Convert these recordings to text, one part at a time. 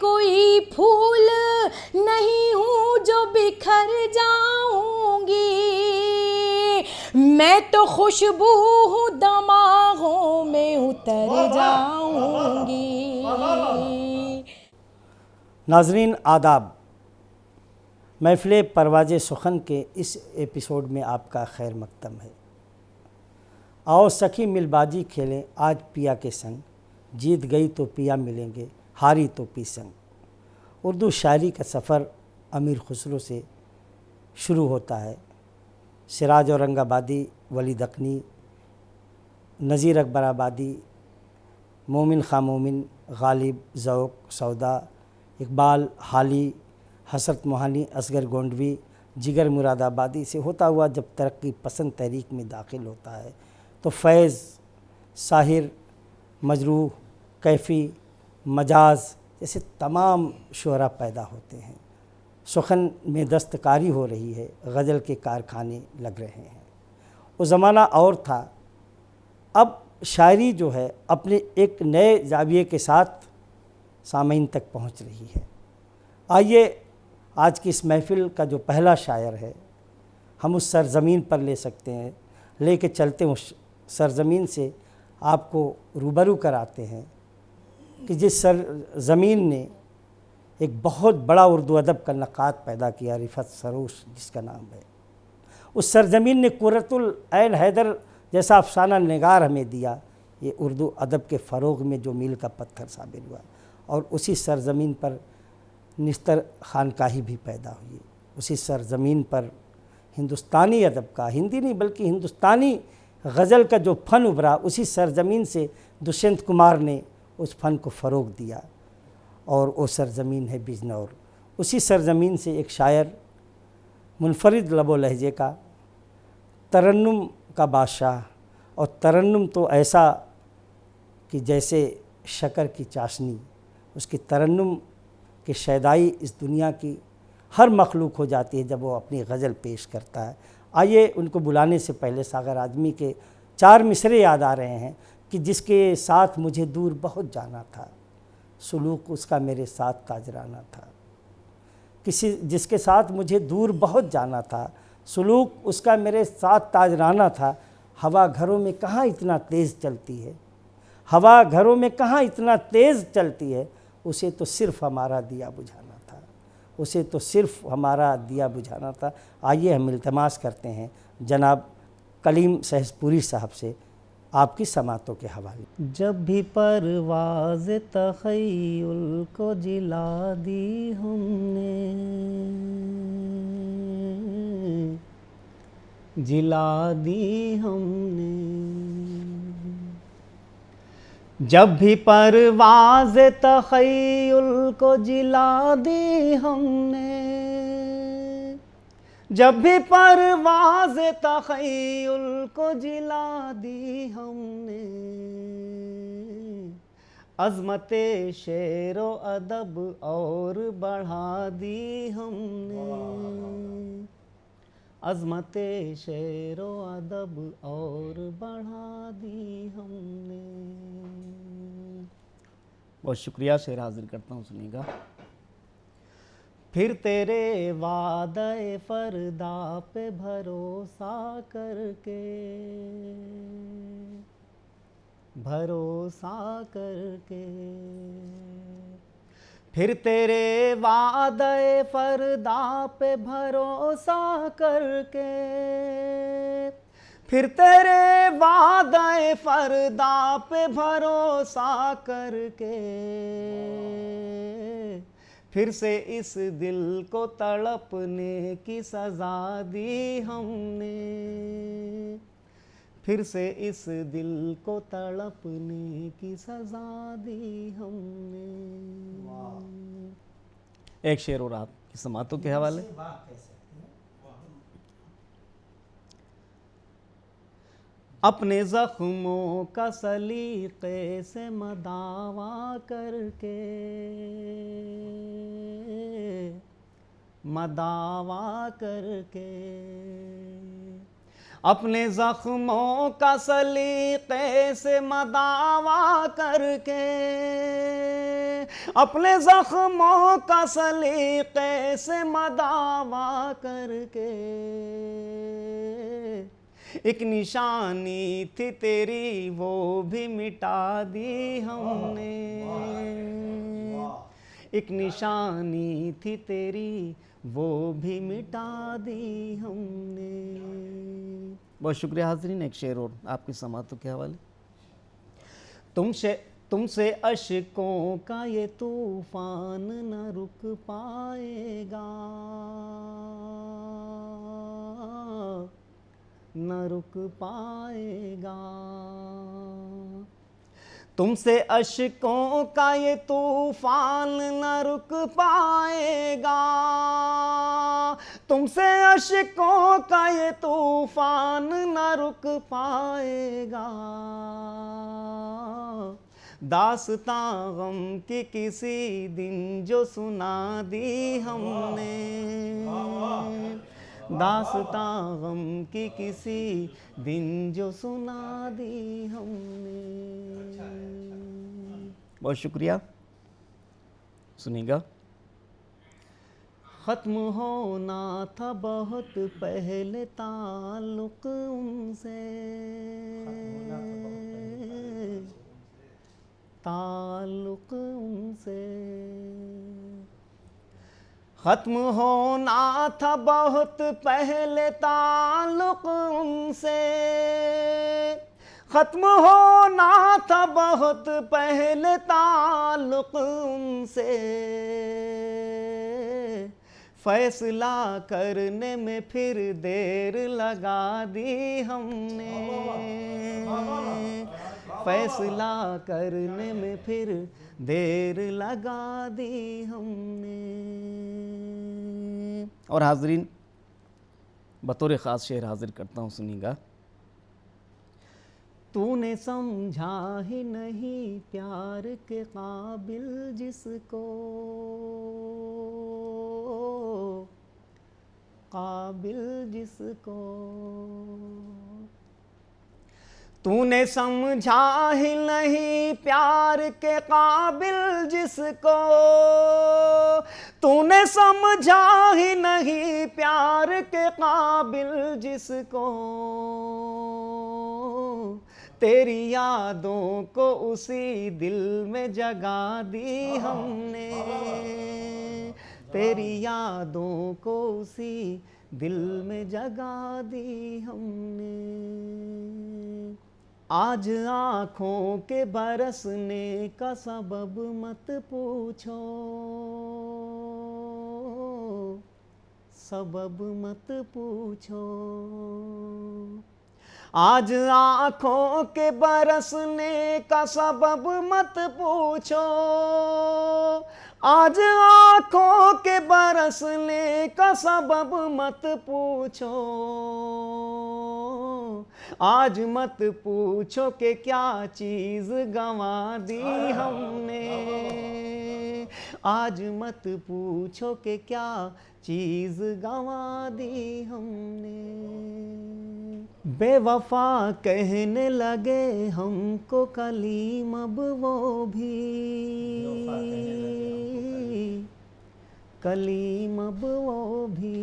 कोई फूल नहीं हूँ जो बिखर जाऊंगी, मैं तो खुशबू हूँ दमागों में उतर जाऊंगी। नाजरीन आदाब, महफ़िल परवाज़ सुखन के इस एपिसोड में आपका खैर मक़दम है। आओ सखी मिलबाजी खेलें आज पिया के संग, जीत गई तो पिया मिलेंगे, हारी तो पी संग। उर्दू शायरी का सफ़र अमीर खुसरो से शुरू होता है। सिराज औरंगाबादी, वली दक्नी, नज़ीर अकबर आबादी, मोमिन खां मोमिन, गालिब, ज़ौक़, सौदा, इकबाल, हाली, हसरत मोहानी, असगर गोंडवी, जिगर मुरादाबादी से होता हुआ जब तरक्की पसंद तहरीक में दाखिल होता है तो फैज़, साहिर, मजरूह, कैफ़ी, मजाज जैसे तमाम शुअरा पैदा होते हैं। सुखन में दस्तकारी हो रही है, गज़ल के कारखाने लग रहे हैं। वो ज़माना और था। अब शायरी जो है अपने एक नए ज़ाविये के साथ सामीन तक पहुंच रही है। आइए आज की इस महफ़िल का जो पहला शायर है, हम उस सरज़मीन पर ले सकते हैं, लेके चलते हैं उस सरज़मीन से, आपको रूबरू कराते हैं कि जिस सरज़मीन ने एक बहुत बड़ा उर्दू अदब का नक़ाद पैदा किया, रिफ़त सरोश जिसका नाम है। उस सरज़मीन ने कुर्रतुल ऐन हैदर जैसा अफ़साना निगार हमें दिया। ये उर्दू अदब के फ़रोग़ में जो मील का पत्थर साबित हुआ। और उसी सरज़मीन पर निस्तर खानकाही भी पैदा हुई। उसी सरज़मीन पर हिंदुस्तानी अदब का, हिंदी नहीं बल्कि हिंदुस्तानी गज़ल का जो फ़न उभरा, उसी सरज़मीन से दुष्यंत कुमार ने उस फ़न को फ़रोग़ दिया और वो सरज़मीन है बिजनौर। उसी सरज़मीन से एक शायर मुनफरिद लबो लहजे का, तरन्नुम का बादशाह, और तरन्नुम तो ऐसा कि जैसे शक्कर की चाशनी, उसकी तरन्नुम की शैदाई इस दुनिया की हर मखलूक हो जाती है जब वो अपनी गज़ल पेश करता है। आइए उनको बुलाने से पहले सागर आज़मी के 4 मिसरे याद आ रहे हैं कि जिसके साथ मुझे दूर बहुत जाना था, सुलूक उसका मेरे साथ ताजराना था। जिसके साथ मुझे दूर बहुत जाना था, सुलूक उसका मेरे साथ ताजराना था। हवा घरों में कहाँ इतना तेज़ चलती है, हवा घरों में कहाँ इतना तेज़ चलती है, उसे तो सिर्फ़ हमारा दिया बुझाना था, उसे तो सिर्फ़ हमारा दिया बुझाना था। आइए हम इल्तमास करते हैं जनाब कलीम सहसपुरी साहब से आपकी समातों के हवाले। जब भी परवाज़ तख़य्युल को जिला दी हमने, जिला दी हमने, जब भी परवाज़ तख़य्युल को जिला दी हमने, जब भी परवाज़ तख़य्युल को जिला दी हमने, अज़मते शेरो अदब और बढ़ा दी हमने, अज़मते शेरो अदब और बढ़ा दी हमने। बहुत शुक्रिया, शेर हाजिर करता हूँ, सुनिएगा। फिर तेरे वादे फ़रदा पे भरोसा करके, भरोसा करके, फिर तेरे वादे फ़रदा पे भरोसा करके, फिर तेरे वादे फ़रदा पे भरोसा करके, फिर से इस दिल को तड़पने की सज़ा दी हमने, फिर से इस दिल को तड़पने की सज़ा दी हमने। एक शेर और आपकी समातों के हवाले। अपने ज़ख्मों का सलीक़े से मदावा करके, मदावा करके, अपने जख्मों का सलीके से मदावा करके, अपने जख्मों का सलीके से मदावा करके, एक निशानी थी तेरी वो भी मिटा दी हमने, एक निशानी थी तेरी वो भी मिटा दी हमने। बहुत शुक्रिया हाज़रीन। एक शेर और आपकी समातों के हवाले। तुमसे अशकों का ये तूफान न रुक पाएगा, न रुक पाएगा। तुमसे अशकों का ये तूफान न रुक पाएगा, तुमसे अशकों का ये तूफान न रुक पाएगा। दास्तां गम की किसी दिन जो सुना दी हमने, दास्तां गम की किसी दिन जो सुना दी हमने। बहुत शुक्रिया। सुनिएगा। ख़त्म होना था बहुत पहले ताल्लुक़ उनसे, ताल्लुक़ उनसे। ख़त्म होना था बहुत पहले ताल्लुक़ उनसे, ख़त्म होना था बहुत पहले ताल्लुक़ उनसे। फ़ैसला करने में फिर देर लगा दी हमने, फ़ैसला करने में फिर देर लगा दी हमने। और हाज़रीन, बतौर ख़ास शेर हाज़िर करता हूँ, सुनिएगा। तूने समझा ही नहीं प्यार के काबिल जिसको, काबिल जिसको। तूने समझा ही नहीं प्यार के काबिल जिसको, तूने समझा ही नहीं प्यार के काबिल जिसको। तेरी यादों को उसी दिल में जगा दी हमने, तेरी यादों को उसी दिल में जगा दी हमने। आज आँखों के बरसने का सबब मत पूछो, सबब मत पूछो। आज आँखों के बरसने का सबब मत पूछो, आज आँखों के बरसने का सबब मत पूछो। आज मत पूछो कि क्या चीज़ गंवा दी हमने, आज मत पूछो कि क्या चीज़ गंवा दी हमने। बेवफा कहने लगे हमको कलीम अब वो भी, कलीम अब वो भी।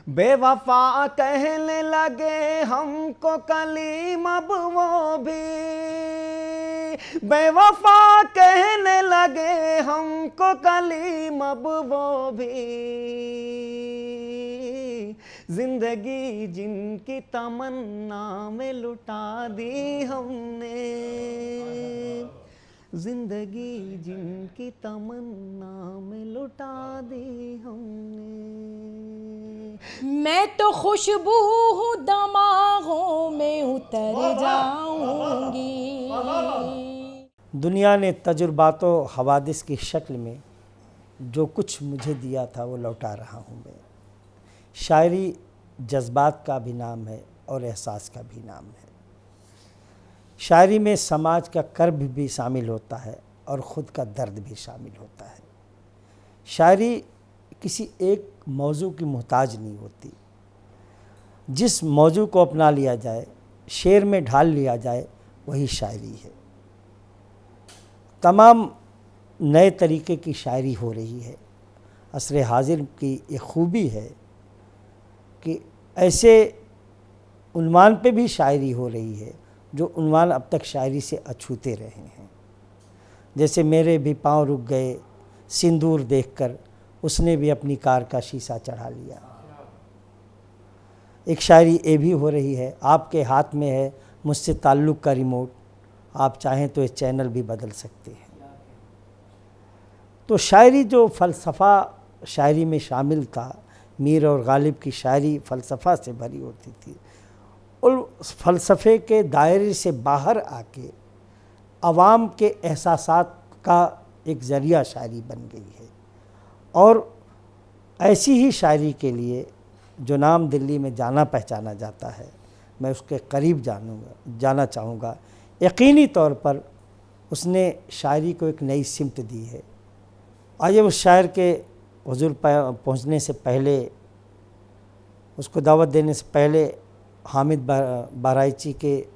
बेवफा कहने लगे हमको कलीम अब वो भी, बेवफा कहने लगे हमको कलीम अब वो भी। जिंदगी जिनकी तमन्ना में लुटा दी हमने, जिंदगी जिनकी तमन्ना में लुटा दी हमने। मैं तो खुशबू हूँ दमागों में उतर जाऊंगी। दुनिया ने तजुर्बातो हवादिस की शक्ल में जो कुछ मुझे दिया था वो लौटा रहा हूँ मैं। शायरी जज्बात का भी नाम है और एहसास का भी नाम है। शायरी में समाज का कर्ब भी शामिल होता है और ख़ुद का दर्द भी शामिल होता है। शायरी किसी एक मौजू की मोहताज नहीं होती। जिस मौजू को अपना लिया जाए, शेर में ढाल लिया जाए, वही शायरी है। तमाम नए तरीके की शायरी हो रही है। असर हाजिर की एक खूबी है कि ऐसे उन्वान पे भी शायरी हो रही है जो उन्वान अब तक शायरी से अछूते रहे हैं। जैसे मेरे भी पाँव रुक गए सिंदूर देखकर, उसने भी अपनी कार का शीशा चढ़ा लिया। एक शायरी ये भी हो रही है, आपके हाथ में है मुझसे ताल्लुक़ का रिमोट, आप चाहें तो ये चैनल भी बदल सकते हैं। तो शायरी जो फ़लसफ़ा शायरी में शामिल था, मीर और गालिब की शायरी फ़लसफ़ा से भरी होती थी, उस फ़लसफ़े के दायरे से बाहर आके आवाम के एहसासात का एक ज़रिया शायरी बन गई है। और ऐसी ही शायरी के लिए जो नाम दिल्ली में जाना पहचाना जाता है, मैं उसके करीब जाना चाहूँगा। यकीनी तौर पर उसने शायरी को एक नई सिमत दी है। आइए उस शायर के हुज़ूर पहुँचने से पहले, उसको दावत देने से पहले हामिद बाराइची के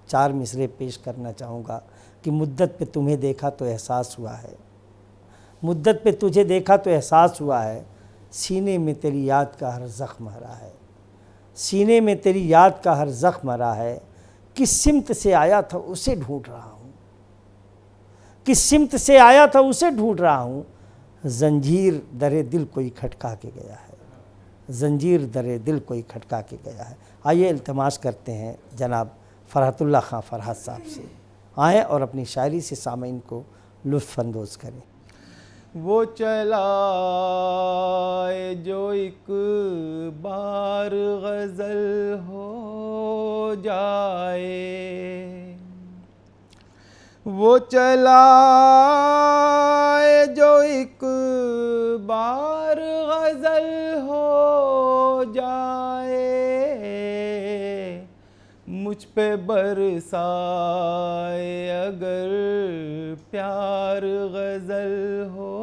4 मिसरे पेश करना चाहूँगा कि मुद्दत पे तुम्हें देखा तो एहसास हुआ है, मुद्दत पे तुझे देखा तो एहसास हुआ है, सीने में तेरी याद का हर ज़ख्म हरा है, सीने में तेरी याद का हर ज़ख्म हरा है, किस सिमत से आया था उसे ढूंढ रहा हूँ, किस सिमत से आया था उसे ढूंढ रहा हूँ, जंजीर दरे दिल कोई खटका के गया है, जंजीर दरे दिल कोई खटका के गया है। आइए इल्तमास करते हैं जनाब फ़रहतुल्लाह खां फ़रहत साहब से, आएँ और अपनी शायरी से सामीन को लुत्फ़ अंदोज़ करें। वो चलाए जो एक बार गज़ल हो जाए, वो चलाए जो एक बार गज़ल हो जाए, मुझ पे बरसाए अगर प्यार गज़ल हो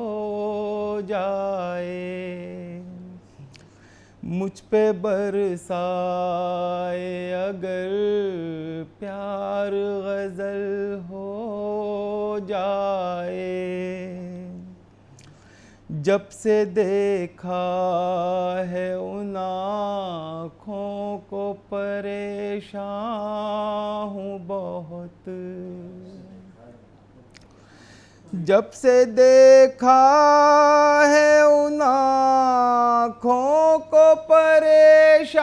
जाए, मुझ पे बरसाए अगर प्यार गज़ल हो जाए, जब से देखा है उन आँखों को परेशान हूँ बहुत, जब से देखा है उन आँखों को परेशान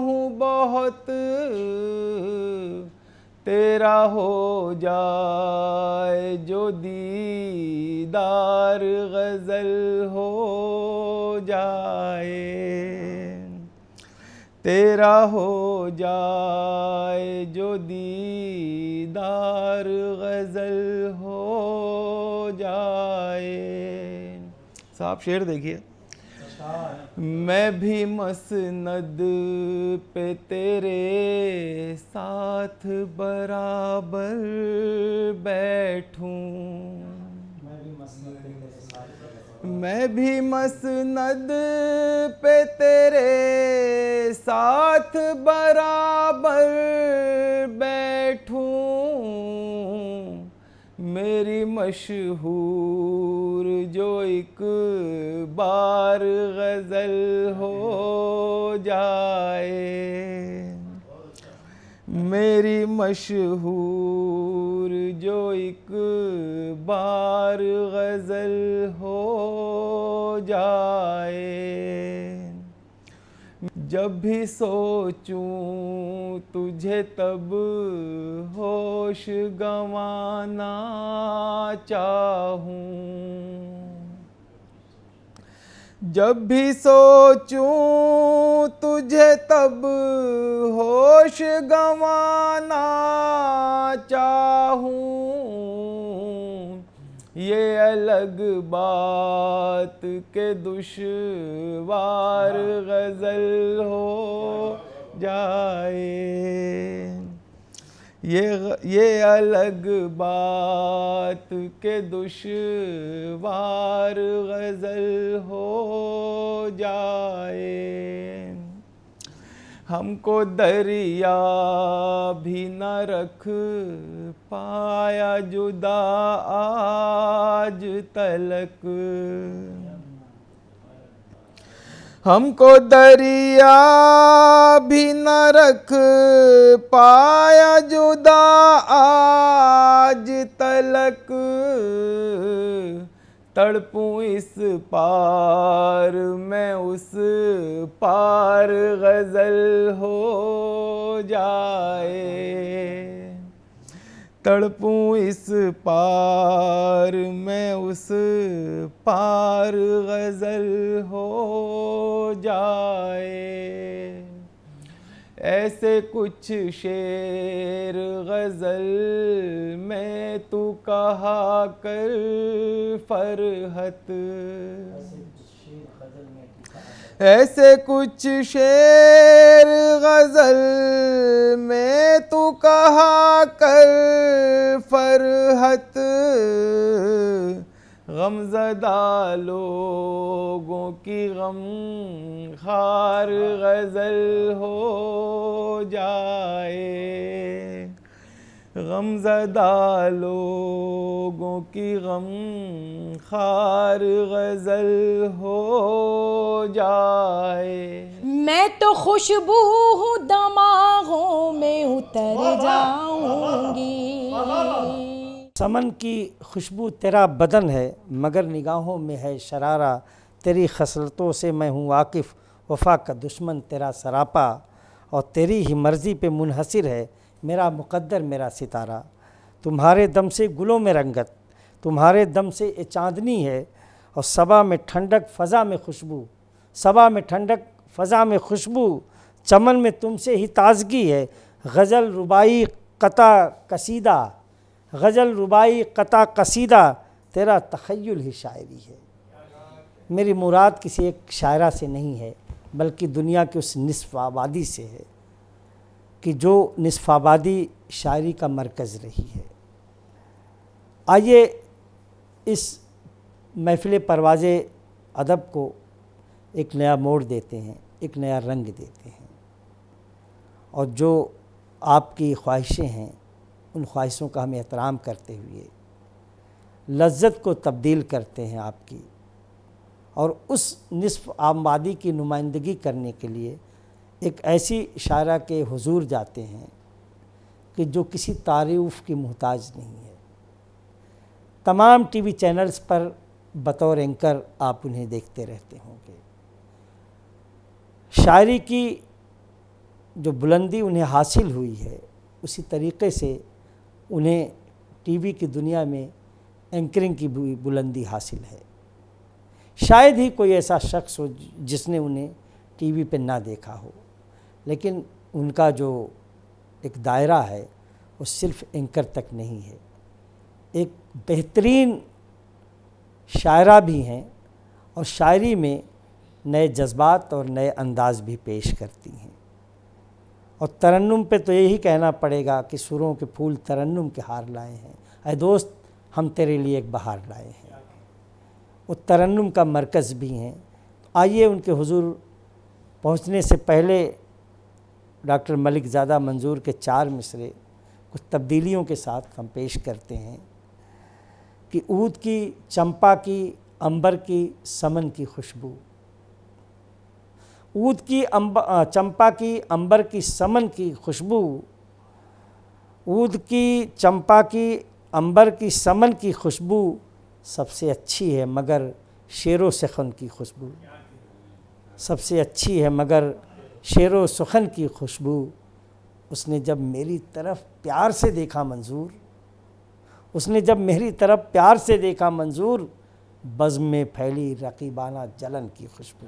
हूँ बहुत, तेरा हो जाए जो दीदार गज़ल हो जाए, तेरा हो जाए जो दीदार गज़ल हो जाए। साहब शेर देखिए, मैं भी मसनद पे तेरे साथ बराबर बैठूं, मैं भी मसनद पे तेरे साथ बराबर बैठूं, मेरी मशहूर जो एक बार गज़ल हो जाए, मेरी मशहूर जो एक बार गज़ल हो जाए, जब भी सोचूं तुझे तब होश गंवाना चाहूं, जब भी सोचूं तुझे तब होश गंवाना चाहूं, ये अलग बात के दुश्वार गज़ल हो जाए, ये अलग बात के दुश्वार गज़ल हो जाए, हमको दरिया भी न रख पाया जुदा आज तलक। हमको दरिया भी न रख पाया जुदा आज तलक। तड़पूं इस पार मैं उस पार गज़ल हो जाए। तड़पूं इस पार मैं उस पार गज़ल हो जाए। ऐसे कुछ शेर गज़ल में तू कहा कर फरहत। ऐसे कुछ शेर गज़ल में तू कहा कर फरहत। गमज़दा लोगों की गम खार गज़ल हो जाए। गमज़दा लोगों की गम खार गज़ल हो जाए। मैं तो खुशबू हूँ दमागों में उतर जाऊंगी। चमन की खुशबू तेरा बदन है मगर निगाहों में है शरारा। तेरी खसलतों से मैं हूँ वाकिफ़, वफ़ा का दुश्मन तेरा सरापा। और तेरी ही मर्ज़ी पे मुनहसिर है मेरा मुक़द्दर मेरा सितारा। तुम्हारे दम से गुलों में रंगत, तुम्हारे दम से ये चाँदनी है। और सबा में ठंडक फ़ज़ा में खुशबू, सबा में ठंडक फ़ज़ा में खुशबू। चमन में तुमसे ही ताज़गी है। गज़ल रुबाई क़ता कसीदा, गज़ल रुबाई क़ता कसीदा तेरा तख़य्युल ही शायरी है। मेरी मुराद किसी एक शायरा से नहीं है बल्कि दुनिया की उस निस्फ़ आबादी से है कि जो निस्फ़ आबादी शायरी का मरकज़ रही है। आइए इस महफ़िल परवाज़ अदब को एक नया मोड़ देते हैं, एक नया रंग देते हैं। और जो आपकी ख्वाहिशें हैं उन ख्वाहिशों का हम एहतराम करते हुए लज्जत को तब्दील करते हैं आपकी, और उस निस्फ़ आबादी की नुमाइंदगी करने के लिए एक ऐसी शायरा के हुजूर जाते हैं कि जो किसी तारीफ़ की मोहताज नहीं है। तमाम टीवी चैनल्स पर बतौर एंकर आप उन्हें देखते रहते होंगे। शायरी की जो बुलंदी उन्हें हासिल हुई है उसी तरीक़े से उन्हें टीवी की दुनिया में एंकरिंग की भी बुलंदी हासिल है। शायद ही कोई ऐसा शख्स हो जिसने उन्हें टीवी पे ना देखा हो, लेकिन उनका जो एक दायरा है वो सिर्फ़ एंकर तक नहीं है। एक बेहतरीन शायरा भी हैं और शायरी में नए जज्बात और नए अंदाज़ भी पेश करती हैं। और तरन्नुम पे तो यही कहना पड़ेगा कि सुरों के फूल तरन्नुम के हार लाए हैं। ऐ दोस्त हम तेरे लिए एक बहार लाए हैं। वो तरन्नुम का मरकज़ भी हैं। आइए उनके हुजूर पहुँचने से पहले डॉक्टर मलिक ज़ादा मंजूर के 4 मिसरे कुछ तब्दीलियों के साथ हम पेश करते हैं कि ऊद की, चंपा की, अंबर की, समन की खुशबू। ऊद की, चंपा की, अंबर की, समन की खुशबू। ऊद की, चंपा की, अंबर की, समन की खुशबू सबसे अच्छी है मगर शेरो सुखन की खुशबू। सबसे अच्छी है मगर शेरो सुखन की खुशबू। उसने जब मेरी तरफ प्यार से देखा मंजूर, उसने जब मेरी तरफ प्यार से देखा मंजूर, बज़्म में फैली रकीबाना जलन की खुशबू।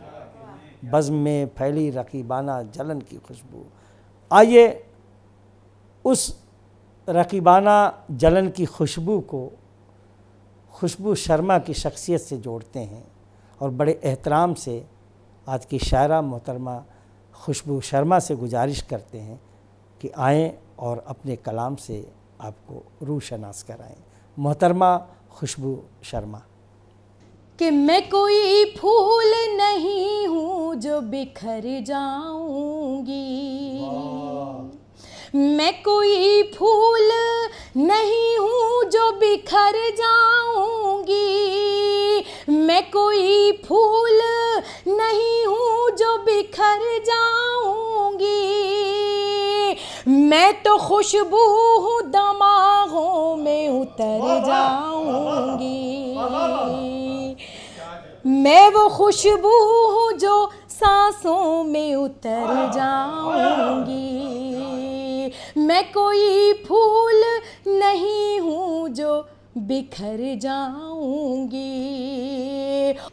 बज़्म में फैली रकीबाना जलन की खुशबू। आइए उस रकीबाना जलन की खुशबू को खुशबू शर्मा की शख्सियत से जोड़ते हैं और बड़े एहतराम से आज की शायरा मोहतरमा खुशबू शर्मा से गुजारिश करते हैं कि आएँ और अपने कलाम से आपको रूह शनास कराएँ। मोहतरमा खुशबू शर्मा। कि मैं कोई फूल नहीं हूँ जो बिखर जाऊंगी, मैं कोई फूल नहीं हूँ जो बिखर जाऊंगी, मैं कोई फूल नहीं हूँ जो बिखर जाऊंगी, मैं तो खुशबू हूँ दमागों में उतर जाऊंगी, मैं वो खुशबू हूँ जो सांसों में उतर जाऊंगी, मैं कोई फूल नहीं हूँ जो बिखर जाऊंगी,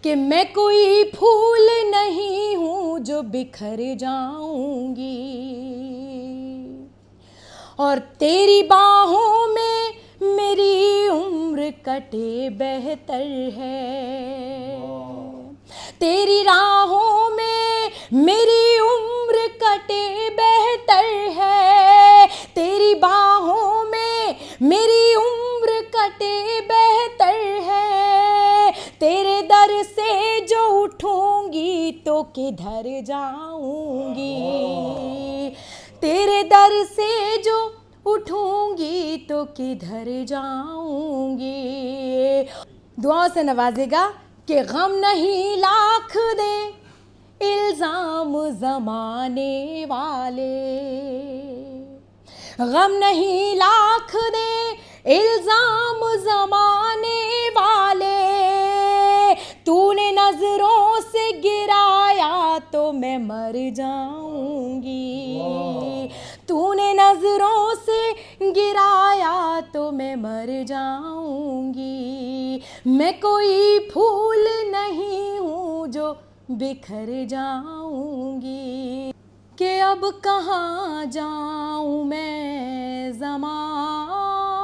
कि मैं कोई फूल नहीं हूँ जो बिखर जाऊंगी, और तेरी बाहों में मेरी उम्र कटे बेहतर है, तेरी राहों में मेरी उम्र कटे बेहतर है, तेरी बाहों में मेरी उम्र कटे बेहतर है, तेरे दर से जो उठूंगी तो किधर जाऊंगी, तेरे दर से जो उठूंगी तो किधर जाऊंगी। दुआओं से नवाजेगा कि गम नहीं लाख दे इल्ज़ाम ज़माने वाले, गम नहीं लाख दे इल्ज़ाम ज़माने वाले, तूने नज़रों से गिराया तो मैं मर जाऊंगी, तूने नज़रों से गिराया तो मैं मर जाऊंगी, मैं कोई फूल नहीं हूँ जो बिखर जाऊंगी, कि अब कहाँ जाऊँ मैं ज़माने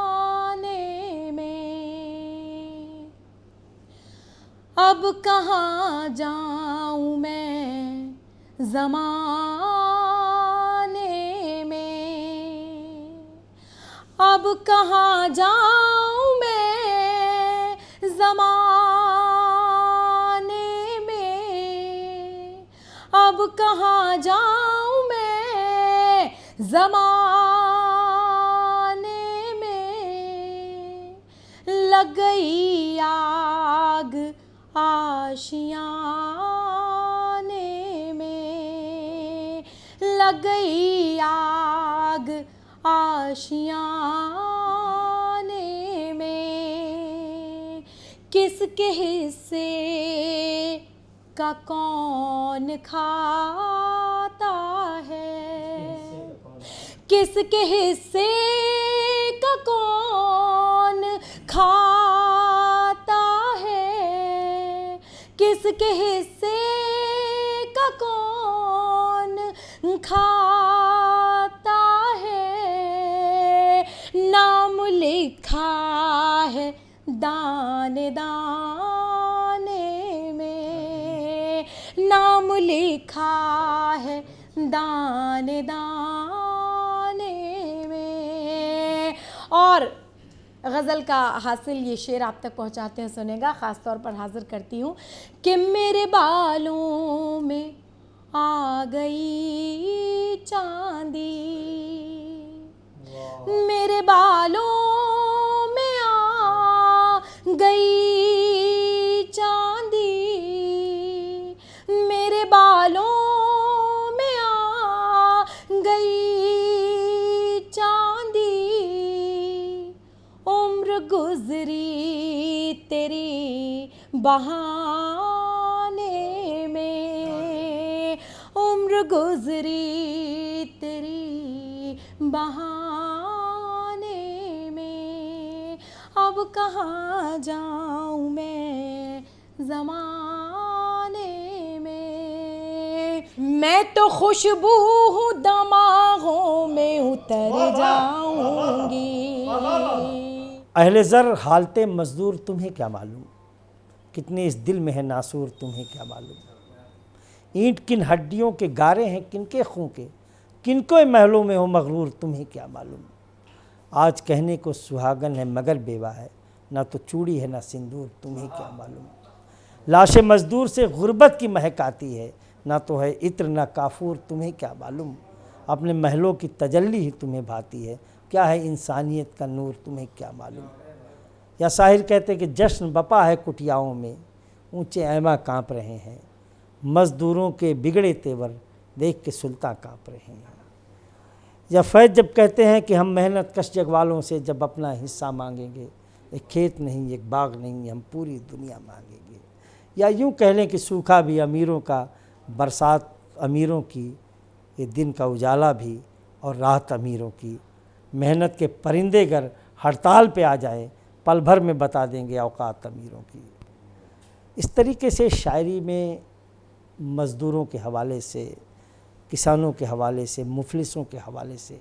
में, अब कहाँ जाऊँ मैं ज़माने में, अब कहाँ जाऊँ मैं ज़माने में, अब कहाँ जाऊँ मैं ज़माने में, लग गई आग आशियाने में, लग गई आग आशियाने में, किसके हिस्से का कौन खाता है, किसके हिस्से का कौन खाता है, किसके हिस्से का कौन खाता है, नाम लिखा है दाने दाने में, नाम लिखा है दाने दाने में। और गज़ल का हासिल ये शेर आप तक पहुंचाते हैं, सुनेगा। ख़ास तौर पर हाज़िर करती हूँ कि मेरे बालों में आ गई चांदी, मेरे बालों में आ गई चांदी, मेरे बालों में आ गई चांदी, उम्र गुजरी तेरी बहाने में, उम्र गुजरी तेरी बहाने में, अब कहाँ जाऊँ मैं ज़माने में, मैं तो खुशबू हूँ दमागों में उतर जाऊंगी। अहले ज़र हालते मज़दूर तुम्हें क्या मालूम, कितने इस दिल में है नासूर तुम्हें क्या मालूम, ईंट किन हड्डियों के गारे हैं किनके खूं के, किनको महलों में हो मगरूर तुम्हें क्या मालूम, आज कहने को सुहागन है मगर बेवा है, ना तो चूड़ी है ना सिंदूर तुम्हें क्या मालूम, लाश मज़दूर से गुर्बत की महक आती है, ना तो है इत्र ना काफूर, तुम्हें क्या मालूम, अपने महलों की तजल्ली ही तुम्हें भाती है, क्या है इंसानियत का नूर, तुम्हें क्या मालूम। या शाहिर कहते कि जश्न बपा है कुटियाओं में, ऊंचे ऐमा काँप रहे हैं, मज़दूरों के बिगड़े तेवर देख के सुल्तान काँप रहे हैं। या फैज़ जब कहते हैं कि हम मेहनत कश जग वालों से जब अपना हिस्सा मांगेंगे, एक खेत नहीं एक बाग नहीं हम पूरी दुनिया मांगेंगे। या यूँ कह लें कि सूखा भी अमीरों का, बरसात अमीरों की, ये दिन का उजाला भी और राहत अमीरों की। मेहनत के परिंदे गर हड़ताल पे आ जाए, पल भर में बता देंगे औकात अमीरों की। इस तरीके से शायरी में मज़दूरों के हवाले से, किसानों के हवाले से, मुफलिसों के हवाले से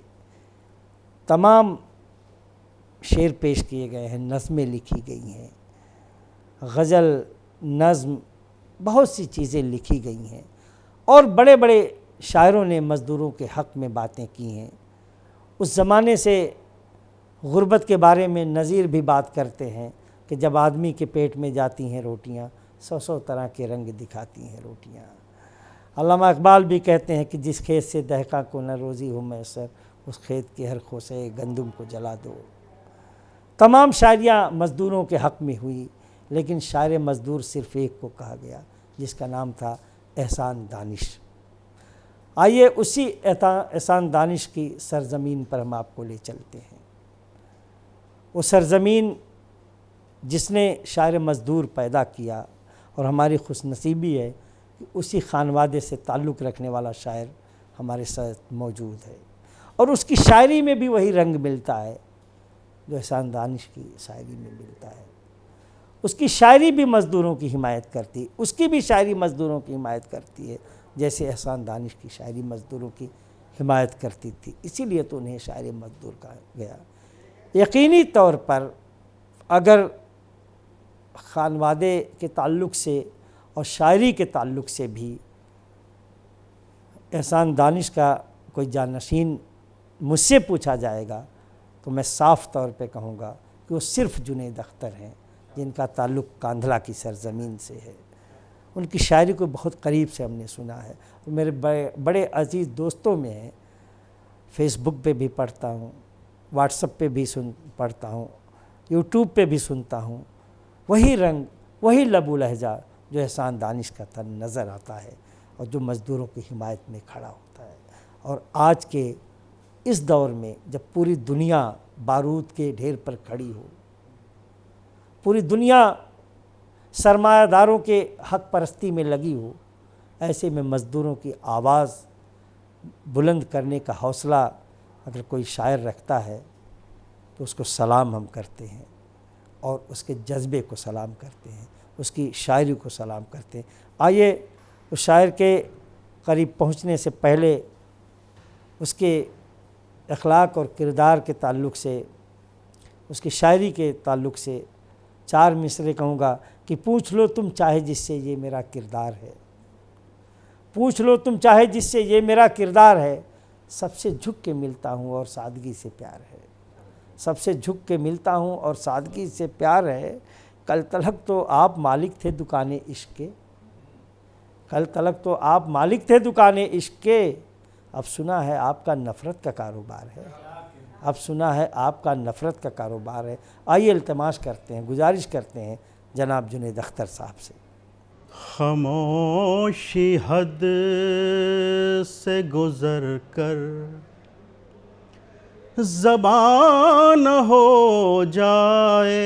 तमाम शेर पेश किए गए हैं, नज़में लिखी गई हैं, गज़ल, नज़्म, बहुत सी चीज़ें लिखी गई हैं। और बड़े बड़े शायरों ने मज़दूरों के हक़ में बातें की हैं। उस ज़माने से गुर्बत के बारे में नज़ीर भी बात करते हैं कि जब आदमी के पेट में जाती हैं रोटियां, 100 तरह के रंग दिखाती हैं रोटियां। अल्लामा इकबाल भी कहते हैं कि जिस खेत से दहका को न रोज़ी हो मैसर, उस खेत के हर खोसे गंदुम को जला दो। तमाम शायरियाँ मज़दूरों के हक़ में हुई, लेकिन शायर मज़दूर सिर्फ़ एक को कहा गया जिसका नाम था एहसान दानिश। आइए उसी एहसान दानिश की सरज़मीन पर हम आपको ले चलते हैं। वो सरज़मीन जिसने शायर मज़दूर पैदा किया, और हमारी खुशनसीबी है कि उसी खानवादे से ताल्लुक़ रखने वाला शायर हमारे साथ मौजूद है, और उसकी शायरी में भी वही रंग मिलता है जो एहसान दानिश की शायरी में मिलता है। उसकी शायरी भी मज़दूरों की हिमायत करती है, उसकी भी शायरी मज़दूरों की हिमायत करती है, जैसे एहसान दानिश की शायरी मज़दूरों की हिमायत करती थी। इसीलिए तो उन्हें शायर मज़दूर कहा गया। यकीनी तौर पर अगर खानवादे के ताल्लुक़ से और शायरी के ताल्लुक़ से भी एहसान दानिश का कोई जानशीन मुझसे पूछा जाएगा तो मैं साफ़ तौर पे कहूँगा कि वो सिर्फ़ जुनैद अख्तर हैं, जिनका ताल्लुक़ कांधला की सरज़मीन से है। उनकी शायरी को बहुत करीब से हमने सुना है, और मेरे बड़े अजीज़ दोस्तों में है। फ़ेसबुक पे भी पढ़ता हूँ, व्हाट्सएप पे भी पढ़ता हूँ, यूट्यूब पे भी सुनता हूँ। वही रंग, वही लबू लहजा जो एहसान दानिश का था नज़र आता है, और जो मज़दूरों की हिमायत में खड़ा होता है। और आज के इस दौर में जब पूरी दुनिया बारूद के ढेर पर खड़ी हो, पूरी दुनिया सरमायादारों के हक़ परस्ती में लगी हो, ऐसे में मज़दूरों की आवाज़ बुलंद करने का हौसला अगर कोई शायर रखता है तो उसको सलाम हम करते हैं, और उसके जज्बे को सलाम करते हैं, उसकी शायरी को सलाम करते हैं। आइए उस शायर के करीब पहुंचने से पहले उसके अखलाक और किरदार के ताल्लुक़ से, उसकी शायरी के ताल्लुक़ से 4 मिसरे कहूँगा कि पूछ लो तुम चाहे जिससे ये मेरा किरदार है, पूछ लो तुम चाहे जिससे ये मेरा किरदार है, सबसे झुक के मिलता हूँ और सादगी से प्यार है, सबसे झुक के मिलता हूँ और सादगी से प्यार है। कल तलक तो आप मालिक थे दुकाने इश्क के, कल तलक तो आप मालिक थे दुकाने इश्क के, अब सुना है आपका नफ़रत का कारोबार है, अब सुना है आपका नफ़रत का कारोबार है। आइए इल्तिमास करते हैं, गुजारिश करते हैं जनाब जुनैद अख्तर साहब से। खामोशी हद से गुज़र कर ज़बान हो जाए,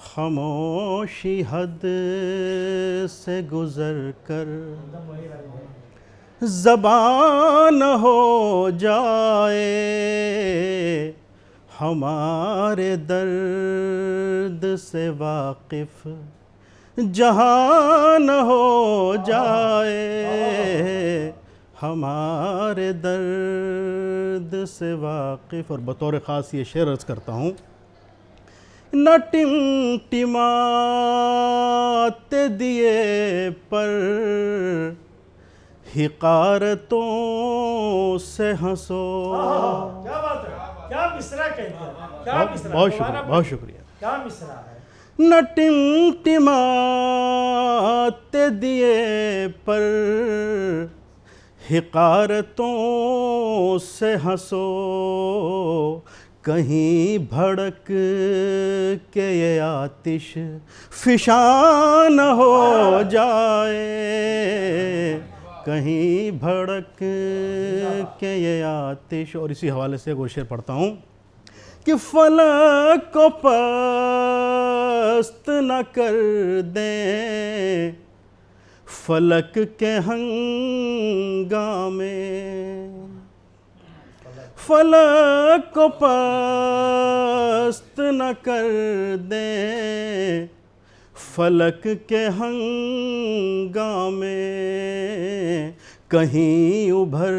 खामोशी हद से गुज़र कर ज़बान हो जाए, हमारे दर्द से वाकिफ़ जहान हो जाए, हमारे दर्द से वाकिफ़। और बतौर ख़ास ये शेर अर्ज़ करता हूँ। न टिमटिमाते दिए पर हिकारतों से हंसो। क्या बात है, क्या मिसरा कहते हैं, क्या मिसरा, बहुत शुक्रिया, बहुत शुक्रिया। क्या मिसरा है। न टिमटिमाते दिए पर हिकारतों से हंसो, कहीं भड़क के ये आतिश फिशान हो जाए, कहीं भड़क के ये आतिश। और इसी हवाले से एक शेर पढ़ता हूँ कि फलक को पस्त न कर दें फलक के हंगामे, फलक को पस्त न कर दें फलक के हंगामे, कहीं उभर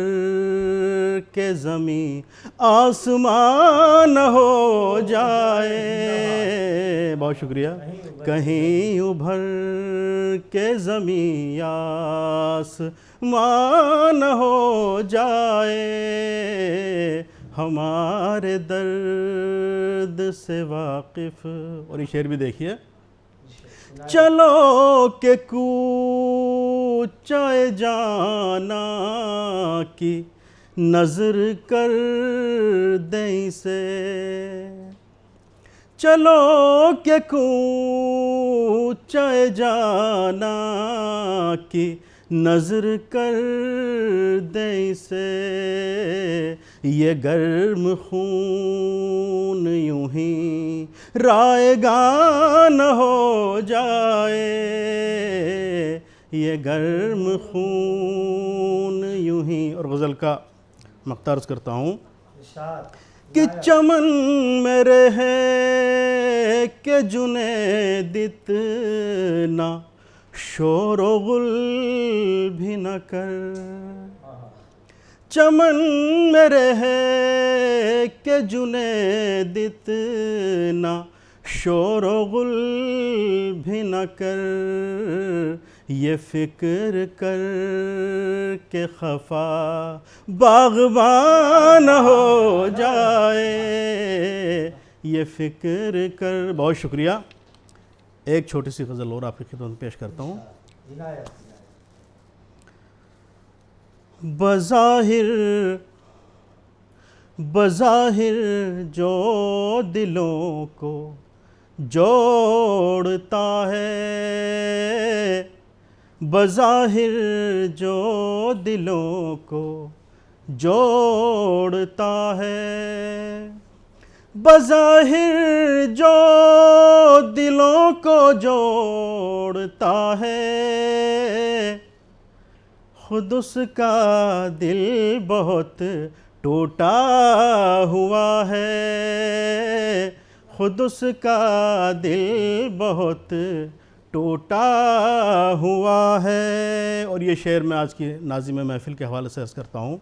के ज़मीं आसमान हो जाए। बहुत शुक्रिया। कहीं उभर के ज़मीं आसमान हो जाए, हमारे दर्द से वाकिफ़। और ये शेर भी देखिए, चलो के कूचाए जाना की नज़र कर दें से, चलो के कूचाए जाना की नज़र कर दें से, ये गर्म खून यूं ही रायगान हो जाए, ये गर्म खून यूं ही। और गज़ल का मक़ता अर्ज़ करता हूँ कि चमन मेरे है के जुनैद इतना शोर व गुल भी न कर, चमन मेरे है के जुनैद इतना शोर व गुल भी न कर, ये फ़िक्र कर के खफा बाग़बान हो जाए, ये फ़िक्र कर। बहुत शुक्रिया। एक छोटी सी गज़ल और आपकी खिदमत में पेश करता हूँ। बज़ाहिर जो दिलों को जोड़ता है, बज़ाहिर जो दिलों को जोड़ता है, बज़ाहिर जो दिलों को जोड़ता है, खुद उसका दिल बहुत टूटा हुआ है, खुद उसका दिल बहुत टूटा हुआ है। और ये शेर मैं आज की नाज़िम महफ़िल के हवाले से अर्ज़ करता हूँ।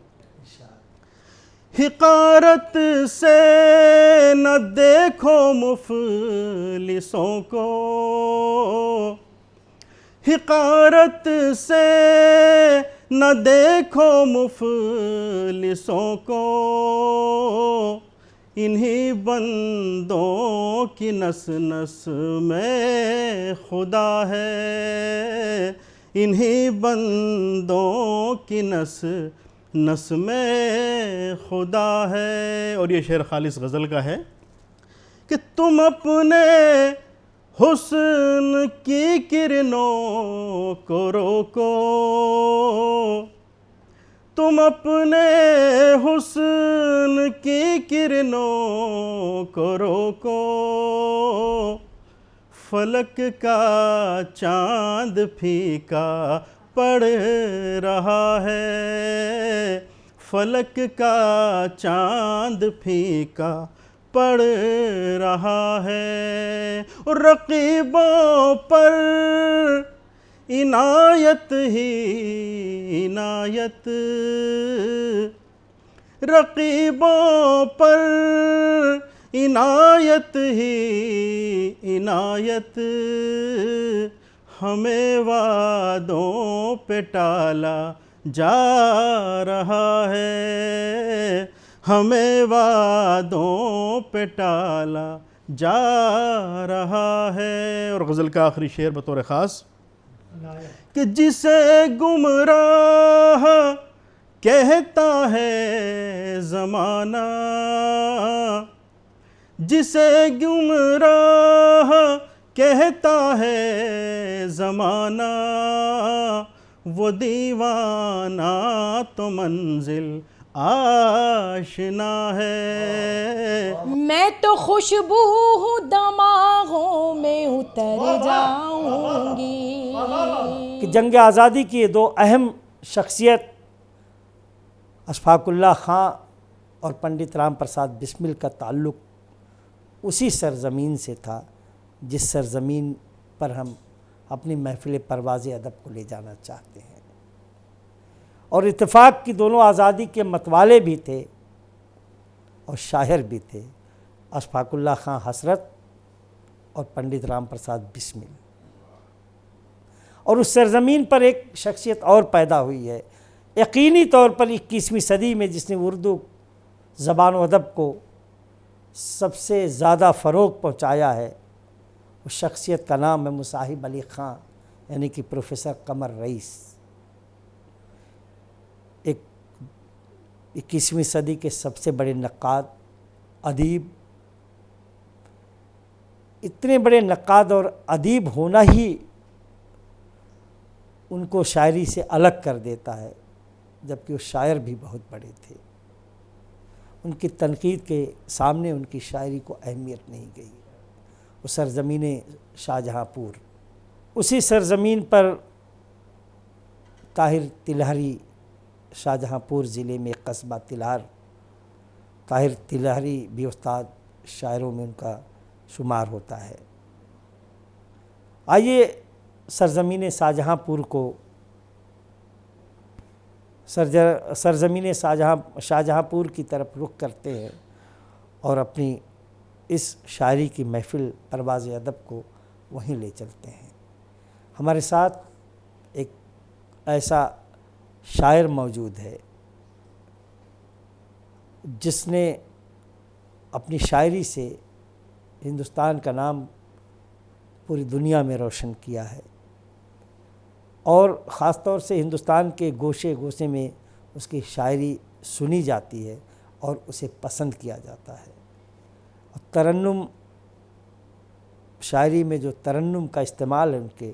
हिकारत से न देखो मुफ़लिसों को, हिकारत से न देखो मुफ़लिसों को, इन्हीं बंदों की नस नस में खुदा है, इन्हीं बंदों की नस नस में खुदा है। और ये शेर खालिस गज़ल का है कि तुम अपने हुस्न की किरणों को रोको, तुम अपने हुस्न की किरणों को रोको, फलक का चाँद फीका पड़ रहा है, फलक का चाँद फीका पड़ रहा है। और रक़ीबों पर इनायत ही इनायत, रक़ीबों पर इनायत ही इनायत, हमें वादों पे टाला जा रहा है, हमें वादों पे टाला जा रहा है। और गज़ल का आखिरी शेर बतौर ख़ास कि जिसे गुमराह कहता है ज़माना, जिसे गुमराह कहता है ज़माना, वो दीवाना तो मंजिल आशना है। मैं तो खुशबू हूँ दमागों में उतर जाऊंगी। कि जंग आज़ादी की दो अहम शख्सियत अशफाकुल्लाह खां और पंडित राम प्रसाद बिस्मिल का ताल्लुक़ उसी सरज़मीन से था जिस सरज़मीन पर हम अपनी महफ़िल परवाज़ अदब को ले जाना चाहते हैं। और इत्तेफाक की दोनों आज़ादी के मतवाले भी थे और शायर भी थे, अशफाकुल्लाह खां हसरत और पंडित राम प्रसाद बिस्मिल। और उस सरज़मीन पर एक शख्सियत और पैदा हुई है, यकीनी तौर पर 21वीं सदी में जिसने उर्दू ज़बान व अदब को सबसे ज़्यादा फ़रोग़ पहुँचाया है, उस शख्सियत का नाम है मुसाहिब अली ख़ां, यानी कि प्रोफेसर कमर रईस। एक 21वीं सदी के सबसे बड़े नक्काद, अदीब। इतने बड़े नक्काद और अदीब होना ही उनको शायरी से अलग कर देता है, जबकि वो शायर भी बहुत बड़े थे। उनकी तनकीद के सामने उनकी शायरी को अहमियत नहीं गई। वो सरज़मीन शाहजहाँपुर, उसी सरज़मीन पर ताहिर तिलहरी, शाहजहाँपुर ज़िले में एक कस्बा तिलहर, ताहिर तिलहरी भी उस्ताद शायरों में उनका शुमार होता है। आइए सरज़मीन शाहजहाँपुर को, सरज़मीन शाहजहाँपुर की तरफ रुख करते हैं और अपनी इस शायरी की महफ़िल परवाज़ अदब को वहीं ले चलते हैं। हमारे साथ एक ऐसा शायर मौजूद है जिसने अपनी शायरी से हिंदुस्तान का नाम पूरी दुनिया में रोशन किया है और ख़ास तौर से हिंदुस्तान के गोशे गोशे में उसकी शायरी सुनी जाती है और उसे पसंद किया जाता है। और तरन्नुम, शायरी में जो तरन्नुम का इस्तेमाल है उनके,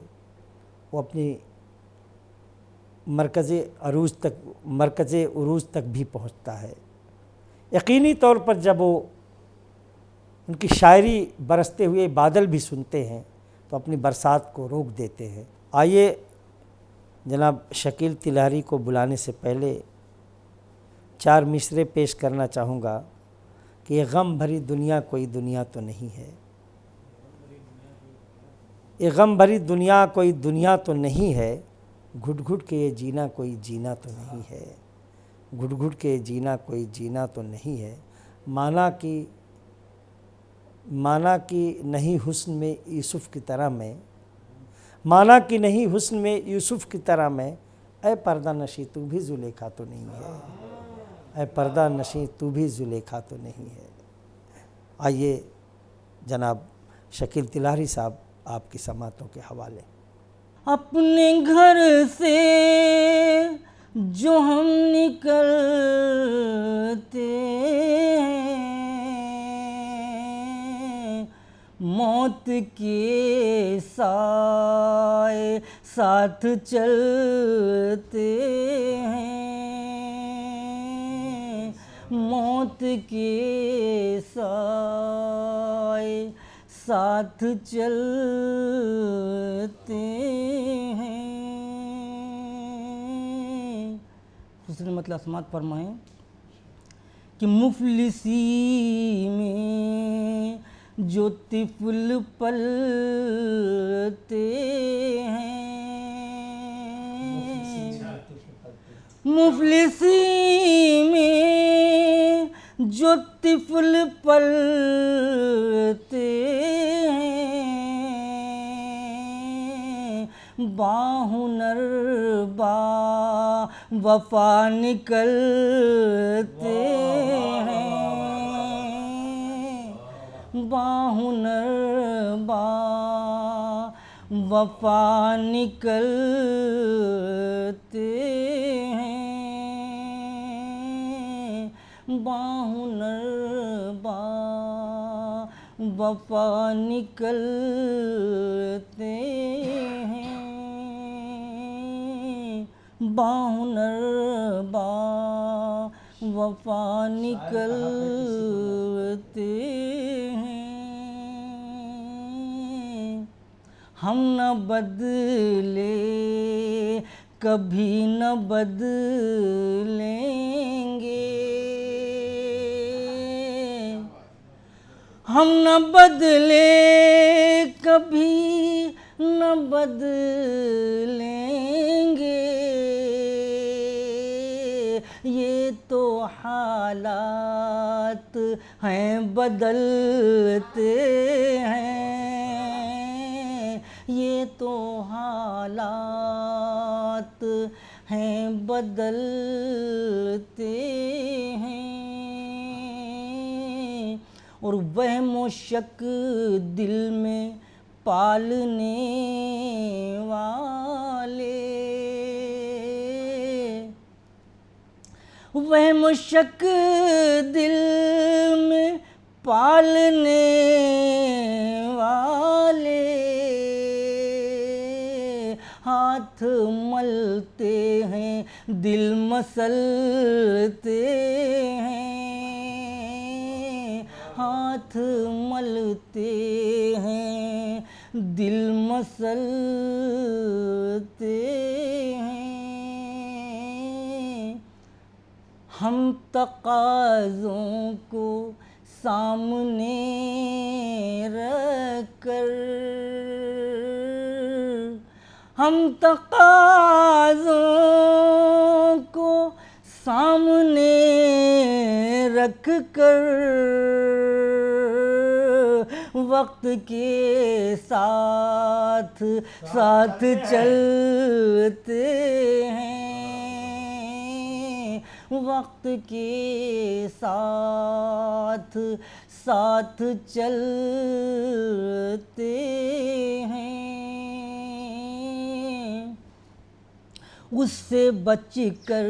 वो अपनी मरकज़ उरूज तक भी पहुंचता है। यकीनी तौर पर जब वो उनकी शायरी बरसते हुए बादल भी सुनते हैं तो अपनी बरसात को रोक देते हैं। आइए जनाब शकील तिलहरी को बुलाने से पहले 4 मिसरे पेश करना चाहूँगा कि ये गम भरी दुनिया कोई दुनिया तो नहीं है, ये गम भरी दुनिया कोई दुनिया तो नहीं है, घुट घुट के ये जीना कोई जीना तो नहीं है, घुट घुट के जीना कोई जीना तो नहीं है। माना कि नहीं हुस्न में यूसुफ़ की तरह मैं, माना कि नहीं हुस्न में यूसुफ़ की तरह मैं, ऐ पर्दा नशी तू भी ज़ुलेखा तो नहीं है, ऐ पर्दा नशी तू भी ज़ुलेखा तो नहीं है। आइए जनाब शकील तिलहरी साहब आपकी समातों के हवाले। अपने घर से जो हम निकलते हैं, मौत के साए साथ चलते हैं, मौत के साए साथ चलते हैं। हुस्न मतलब समात फरमाएं कि मुफलिसी में जो तिफल पलते हैं, मुफलिसी में जो तिफल पलते हैं, बाहुनर बा वफा निकलते हैं, बाहुनर बा वफा निकलते हैं, बाहुनर बा वफा निकलते हैं, बाहुनर बा वफा निकलते हैं। हम न बदले कभी न बदलेंगे, हम न बदले कभी न बदलेंगे, ये तो हालात हैं बदलते हैं, ये तो हालात हैं बदलते हैं। और वहम शक दिल में पालने वाले, वहम शक दिल में पालने वाले, हाथ मलते हैं दिल मसलते हैं, हाथ मलते हैं दिल मसलते हैं। हम तकाज़ों को सामने रखकर, हम तकाज़ों को सामने रख कर वक्त के साथ साथ चलते हैं, वक्त के साथ साथ चलते हैं। उससे बच कर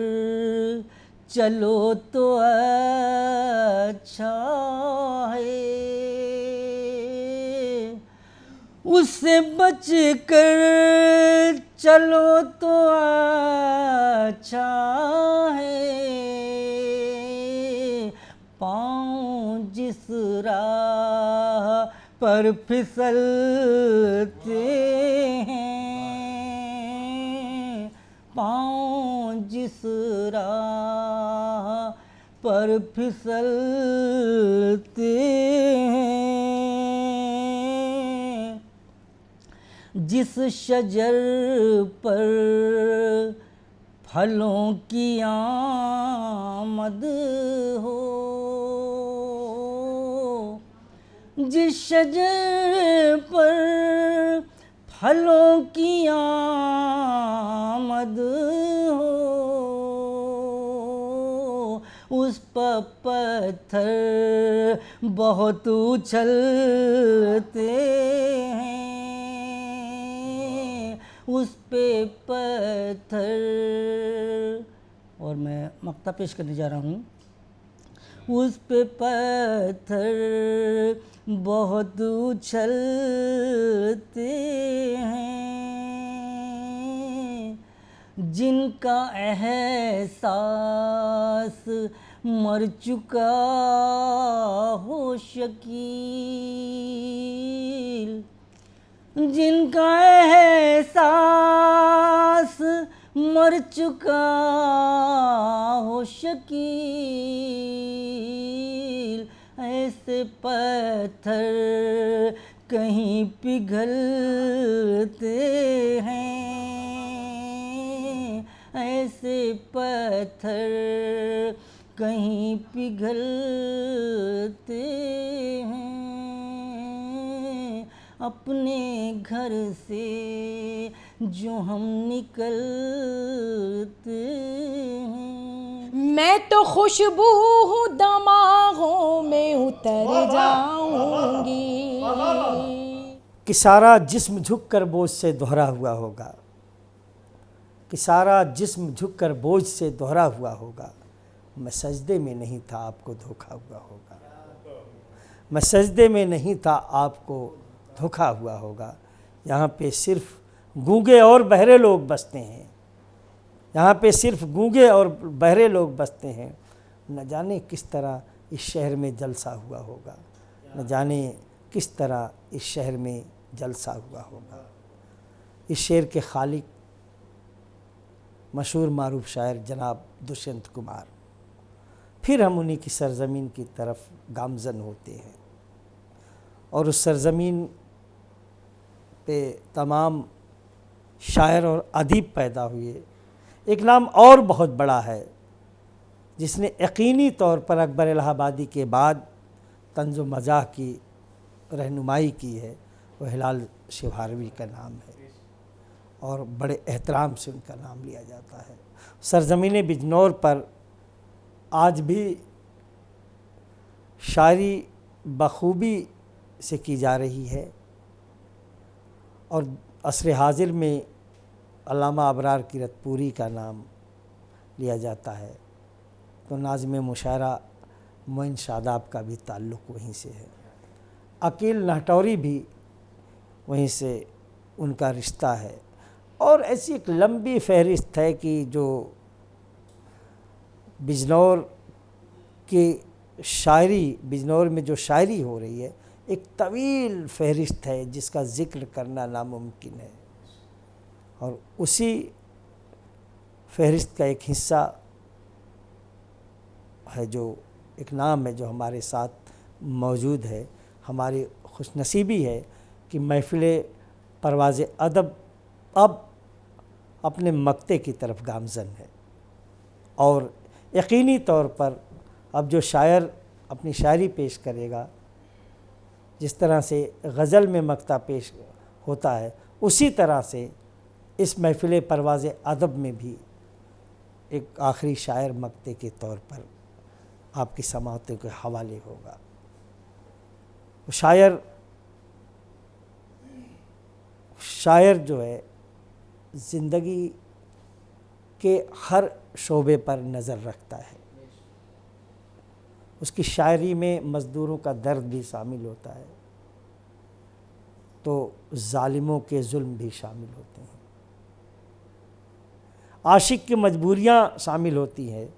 चलो तो अच्छा है, उससे बच कर चलो तो अच्छा है। पाँव जिस राह पर फिसलते हैं, पाँव जिस राह पर फिसलते हैं, जिस शजर पर फलों की आमद हो, जिस शजर पर फलों की आमद हो, उस पर पत्थर बहुत उछलते हैं, उस पे पत्थर। और मैं मक्ता पेश करने जा रहा हूँ। उस पे पत्थर बहुत उछलते हैं, जिनका एहसास मर चुका हो शकील, जिनका एहसास मर चुका हो शकील, ऐसे पत्थर कहीं पिघलते हैं, ऐसे पत्थर कहीं पिघलते हैं। अपने घर से जो हम निकलते हैं। मैं तो खुशबू हूँ दमागों में उतर जाऊंगी। कि सारा जिस्म झुककर बोझ से दोहरा हुआ होगा, कि सारा जिस्म झुककर बोझ से दोहरा हुआ होगा। मैं सजदे में नहीं था आपको धोखा हुआ होगा, मैं सजदे में नहीं था आपको धोखा हुआ होगा। यहाँ पे सिर्फ गूंगे और बहरे लोग बसते हैं, यहाँ पे सिर्फ गूंगे और बहरे लोग बसते हैं। न जाने किस तरह इस शहर में जलसा हुआ होगा, न जाने किस तरह इस शहर में जलसा हुआ होगा। इस शेर के खालिक मशहूर मारूफ शायर जनाब दुष्यंत कुमार। फिर हम उन्हीं की सरज़मीन की तरफ गामज़न होते हैं और उस सरज़मीन पे तमाम शायर और अदीब पैदा हुए। एक नाम और बहुत बड़ा है जिसने यकीनी तौर पर अकबर इलाहाबादी के बाद तंज़ मज़ाह की रहनुमाई की है, वो हिलाल शिवहारवी का नाम है और बड़े एहतराम से उनका नाम लिया जाता है। सरज़मीन बिजनौर पर आज भी शायरी बखूबी से की जा रही है और असर हाजिर में अल्लामा अबरार किरतपुरी का नाम लिया जाता है। तो नाज़िम मुशायरा मोइन शादाब का भी ताल्लुक़ वहीं से है। अकील नाहटौरी भी वहीं से उनका रिश्ता है और ऐसी एक लंबी फहरिस्त है कि जो बिजनौर की शायरी, बिजनौर में जो शायरी हो रही है, एक तवील फहरिस्त है जिसका ज़िक्र करना नामुमकिन है। और उसी फहरिस्त का एक हिस्सा है, जो एक नाम है जो हमारे साथ मौजूद है। हमारी खुशनसीबी है कि महफ़िल परवाज़ अदब अब अपने मक्ते की तरफ गामज़न है और यकीनी तौर पर अब जो शायर अपनी शायरी पेश करेगा, जिस तरह से गज़ल में मक्ता पेश होता है, उसी तरह से इस महफ़िल परवाज़ अदब में भी एक आखिरी शायर मक्ते के तौर पर आपकी समाअतों के हवाले होगा। शायर जो है ज़िंदगी के हर शोबे पर नज़र रखता है। उसकी शायरी में मज़दूरों का दर्द भी शामिल होता है, तो ज़ालिमों के जुल्म भी शामिल होते हैं। आशिक की मजबूरियाँ शामिल होती हैं,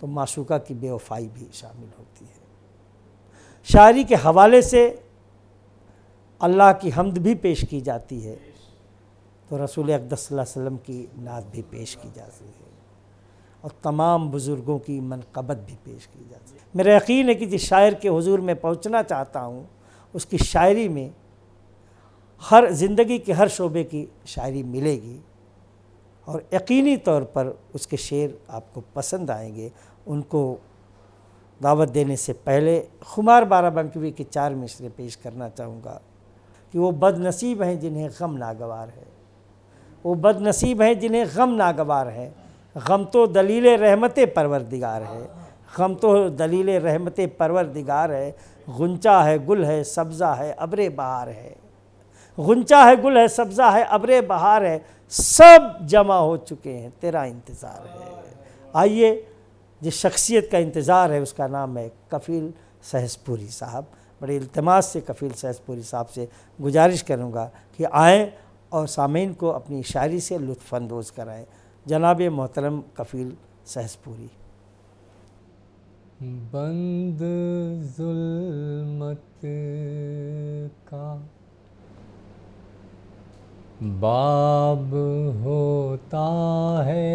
तो माशूका की बेवफाई भी शामिल होती है। शायरी के हवाले से अल्लाह की हम्द भी पेश की जाती है, तो रसूल अक़दस सल्लल्लाहु अलैहि वसल्लम की नात भी पेश की जाती है और तमाम बुज़ुर्गों की मनक़बत भी पेश की जाती है। मेरा यकीन है कि जिस शायर के हुजूर में पहुंचना चाहता हूं, उसकी शायरी में हर ज़िंदगी के हर शोबे की शायरी मिलेगी और यकीनी तौर पर उसके शेर आपको पसंद आएंगे। उनको दावत देने से पहले खुमार बाराबंकी के 4 मिसरे पेश करना चाहूँगा कि वो बदनसीब हैं जिन्हें गम नागवार है, वो बदनसीब हैं जिन्हें गम नागवार है। गम तो दलील रहमत परवरदिगार है, गम तो दलील रहमत परवरदिगार है। गुंचा है गुल है सब्ज़ा है अब्रे बहार है, गुंचा है गुल है सब्ज़ा है अब्रे बहार है। सब जमा हो चुके हैं तेरा इंतज़ार है। आइए, जिस शख्सियत का इंतज़ार है उसका नाम है कफ़ील सहसपुरी साहब। बड़े इल्तिमास से कफ़ील सहसपुरी साहब से गुजारिश करूँगा कि आएँ और सामीन को अपनी शायरी से लुत्फ़ अंदोज़ कराएँ। जनाब मोहतरम कफ़ील सहसपुरी। बंद ज़ुल्मत का बाब होता है,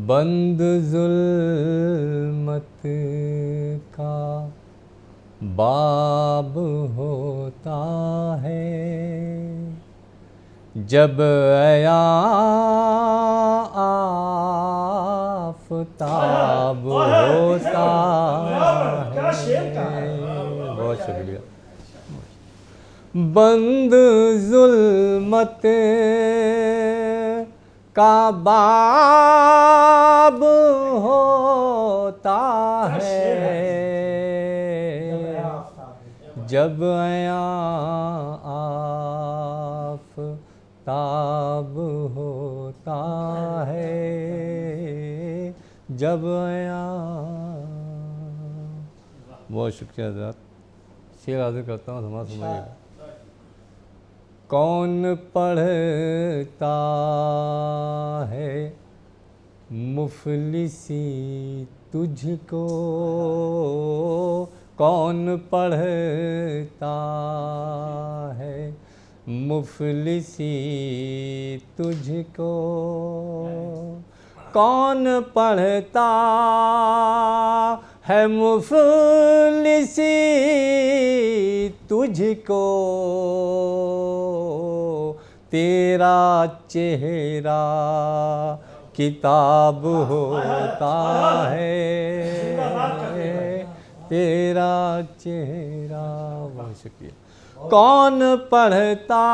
बंद ज़ुल्मत का बाब होता है। जब आफ़ताब होता है। बहुत शुक्रिया। बंद ज़ुल्मत का बाब होता है जब आया आफ़ताब होता है जब आया। बहुत शुक्रिया हज़रात। शेर हाजिर करता हूँ, समाज समझिएगा। कौन पढ़ता है मुफलिसी तुझको, कौन पढ़ता है मुफलिसी तुझको, कौन पढ़ता है मुफलिसी तुझको, तेरा चेहरा किताब होता है, तेरा चेहरा। बहुत शुक्रिया। कौन पढ़ता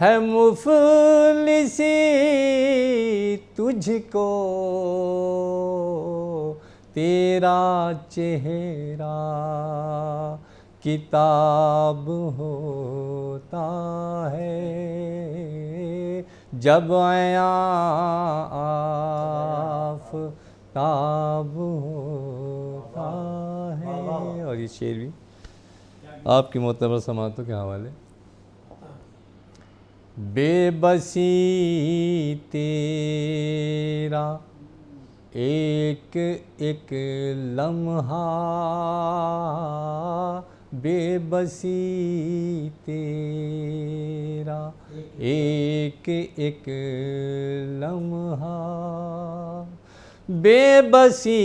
है मुफलिसी तुझको, तेरा चेहरा किताब होता है जब आया आफ़ताब होता है। और ये शेर भी आपकी मोतबर समातों के हवाले। बेबसी तेरा एक एक लम्हा, बेबसी तेरा एक एक लम्हा, बेबसी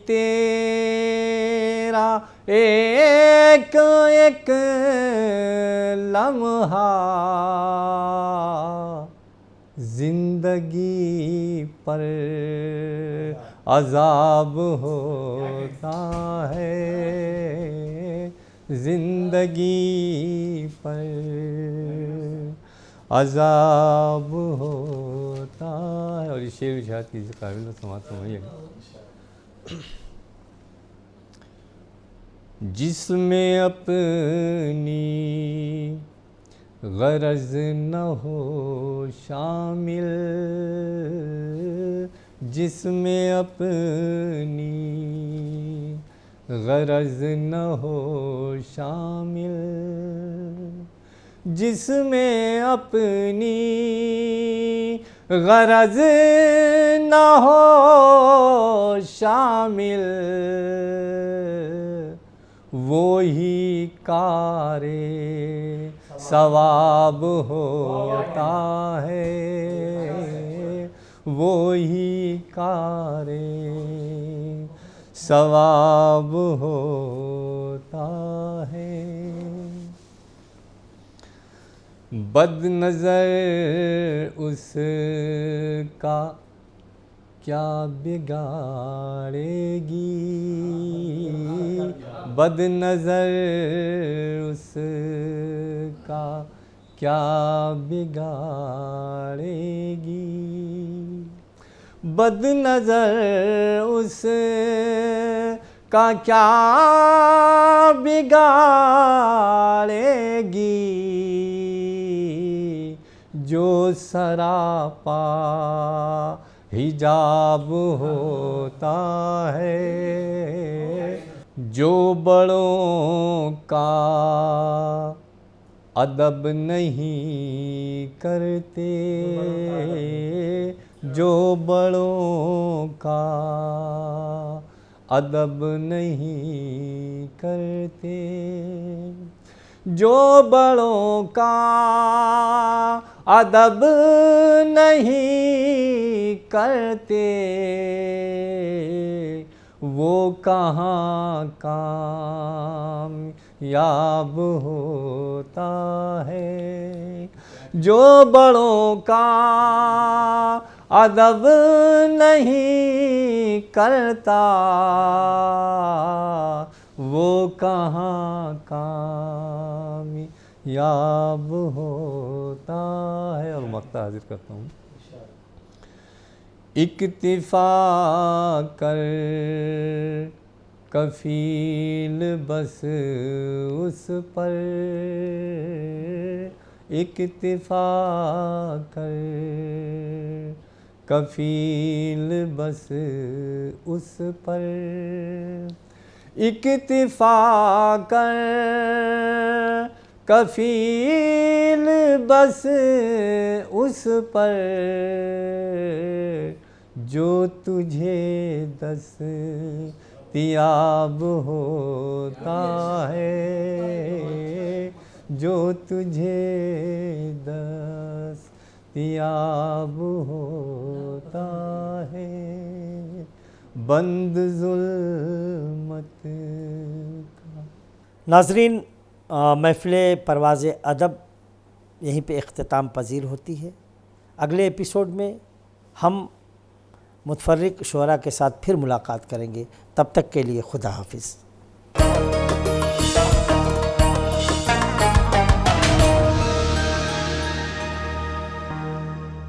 तेरा एक एक लम्हा, जिंदगी पर अज़ाब होता है, जिंदगी पर अज़ाब होता है। और ये शेर इशाद कीजिए, काबिल समात समझिएगा। जिसमें अपनी गरज न हो शामिल, जिसमें अपनी गरज न हो शामिल, जिसमें अपनी गरज न हो शामिल, वो ही कारे सवाब होता है, वो ही कारे सवाब होता है। बद नज़र उसका क्या बिगाड़ेगी, बद नज़र उसका क्या बिगाड़ेगी, बद नज़र उसका क्या बिगाड़ेगी, जो सरापा हिजाब होता है, जो बड़ों का अदब नहीं करते, जो बड़ों का अदब नहीं करते, जो बड़ों का अदब नहीं करते, वो कहाँ कामयाब होता है, जो बड़ों का अदब नहीं करता, वो कहाँ कामयाब याब होता है। और मक्ता हाजिर करता हूँ। इक्तिफा कर कफील बस उस पर, इक्तिफा कर कफील बस उस पर, इक्तिफा कर कफील बस उस पर, जो तुझे दस्तयाब होता है, जो तुझे दस्तयाब होता है, बंद जुल्मत का। नाजरीन, महफ़िल परवाज़ अदब यहीं पे इख्तिताम पजीर होती है। अगले एपिसोड में हम मुतफर्रिक शुअरा के साथ फिर मुलाकात करेंगे। तब तक के लिए खुदा हाफिज़।